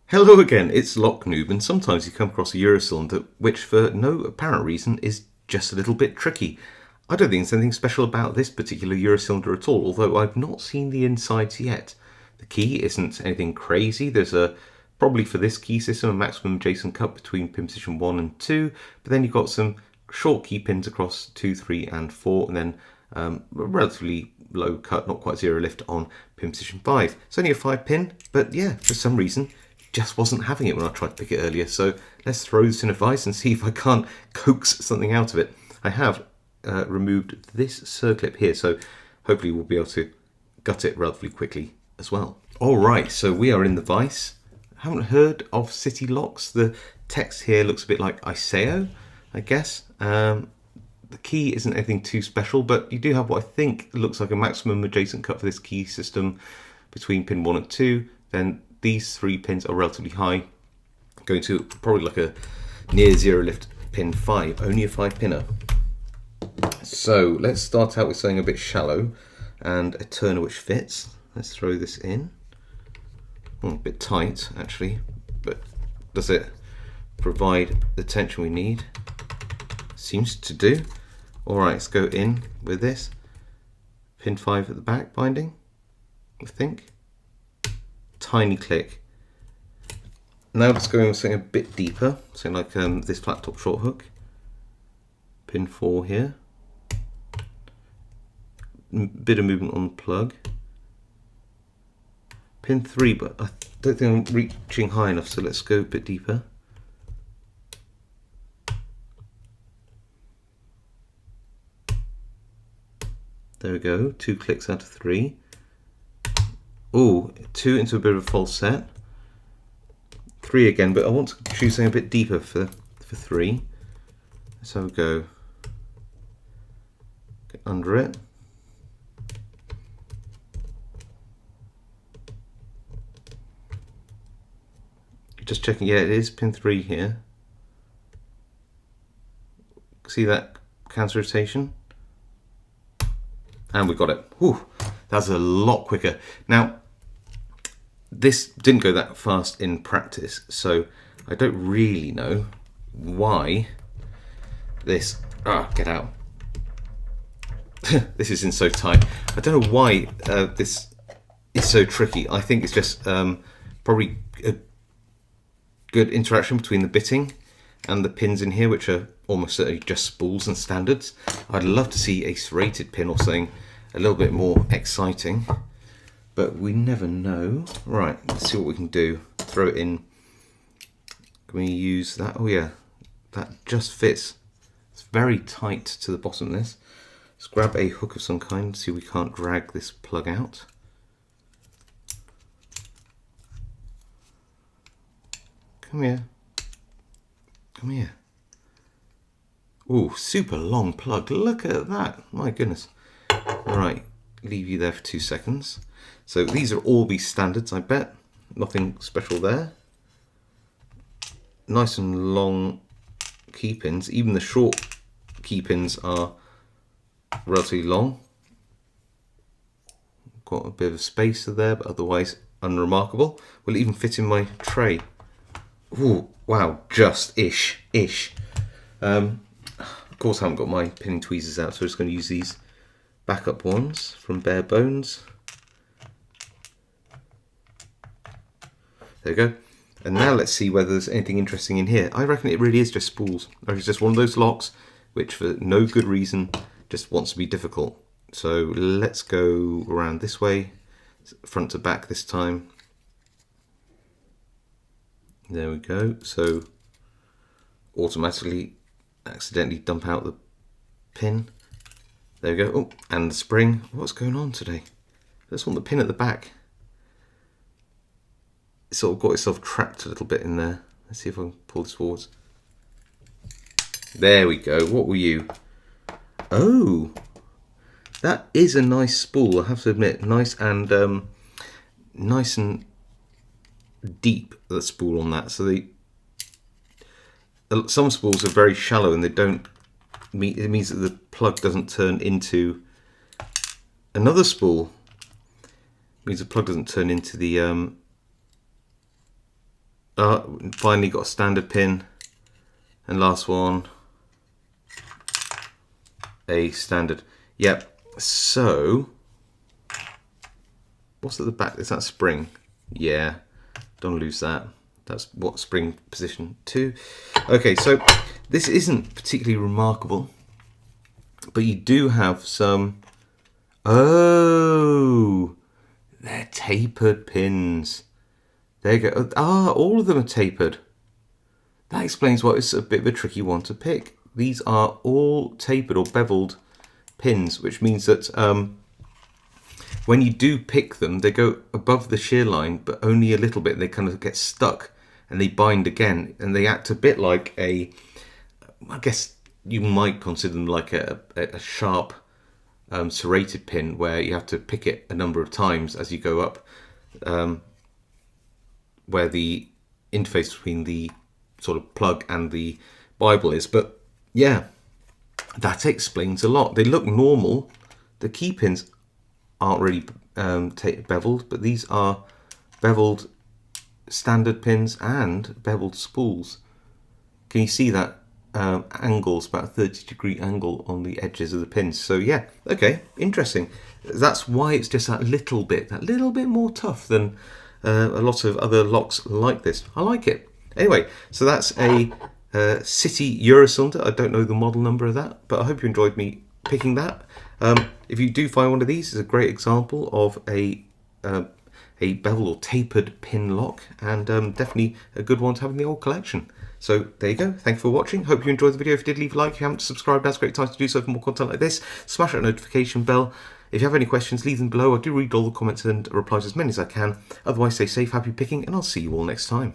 Hello again, it's Noob, and sometimes you come across a Eurocylinder which, for no apparent reason, is just a little bit tricky. I don't think there's anything special about this particular Eurocylinder at all, although I've not seen the insides yet. The key isn't anything crazy. There's probably for this key system, a maximum adjacent cut between pin position 1 and 2, but then you've got some short key pins across 2, 3 and 4, and then a relatively low cut, not quite zero lift on pin position 5. It's only a 5 pin, but yeah, for some reason, just wasn't having it when I tried to pick it earlier. So let's throw this in a vise and see if I can't coax something out of it. I have removed this circlip here, so hopefully we'll be able to gut it relatively quickly as well. All right, so we are in the vise. Haven't heard of City Locks. The text here looks a bit like Iseo, I guess. The key isn't anything too special, but you do have what I think looks like a maximum adjacent cut for this key system between pin 1 and 2. Then these 3 pins are relatively high, going to probably like a near zero lift pin 5, only a 5 pinner. So let's start out with something a bit shallow and a turner which fits. Let's throw this in. A bit tight actually, but does it provide the tension we need? Seems to do. Alright, let's go in with this. Pin 5 at the back binding, I think. Tiny click. Now let's go in with something a bit deeper, something like this flat top short hook. Pin 4 here. Bit of movement on the plug. Pin 3, but I don't think I'm reaching high enough, so let's go a bit deeper. There we go, 2 clicks out of 3. Oh, 2 into a bit of a false set. 3 again, but I want to choose something a bit deeper for 3. Let's have a go. Get under it. Just checking, yeah, it is pin 3 here. See that counter rotation? And we got it. Whew, that's a lot quicker. Now, this didn't go that fast in practice, so I don't really know why this, get out. This is in so tight. I don't know why this is so tricky. I think it's just probably a good interaction between the bitting and the pins in here, which are almost certainly just spools and standards. I'd love to see a serrated pin or something a little bit more exciting, but we never know. Right, let's see what we can do. Throw it in. Can we use that? Oh yeah, that just fits. It's very tight to the bottom of this. Let's grab a hook of some kind, see if we can't drag this plug out. Come here. Come here. Ooh, super long plug. Look at that. My goodness. Right, leave you there for 2 seconds. So these are all be standards, I bet. Nothing special there. Nice and long key pins. Even the short key pins are relatively long. Got a bit of spacer there, but otherwise unremarkable. Will it even fit in my tray? Ooh, wow, just ish. Of course I haven't got my pinning tweezers out, so I'm just going to use these backup ones from Bare Bones. There we go. And now let's see whether there's anything interesting in here. I reckon it really is just spools. It's just one of those locks which for no good reason just wants to be difficult. So let's go around this way, front to back this time. There we go. So automatically accidentally dump out the pin. There we go. Oh, and the spring. What's going on today? I just want the pin at the back. It sort of got itself trapped a little bit in there. Let's see if I can pull this forwards. There we go. What were you? Oh, that is a nice spool, I have to admit. Nice and deep, the spool on that. So some spools are very shallow and they don't mean, it means that the plug doesn't turn into another spool. It means the plug doesn't turn into the Finally got a standard pin, and last one, a standard. Yep. So, what's at the back? Is that spring? Yeah. Don't lose that. That's what spring position 2. Okay, so this isn't particularly remarkable, but you do have some. Oh, they're tapered pins. There you go. All of them are tapered. That explains why it's a bit of a tricky one to pick. These are all tapered or beveled pins, which means that when you do pick them, they go above the shear line, but only a little bit. They kind of get stuck and they bind again, and they act a bit like I guess you might consider them like a sharp serrated pin, where you have to pick it a number of times as you go up, where the interface between the sort of plug and the Bible is. But yeah, that explains a lot. They look normal. The key pins aren't really beveled, but these are beveled standard pins and beveled spools. Can you see that angles, about a 30-degree angle on the edges of the pins? So yeah, okay, interesting. That's why it's just that little bit more tough than a lot of other locks like this. I like it. Anyway, so that's a City Eurocylinder. I don't know the model number of that, but I hope you enjoyed me picking that. If you do find one of these, it's a great example of a bevel or tapered pin lock, and definitely a good one to have in the old collection. So there you go. Thank you for watching. Hope you enjoyed the video. If you did, leave a like. If you haven't subscribed, now's a great time to do so for more content like this. Smash that notification bell. If you have any questions, leave them below. I do read all the comments and reply to as many as I can. Otherwise, stay safe, happy picking, and I'll see you all next time.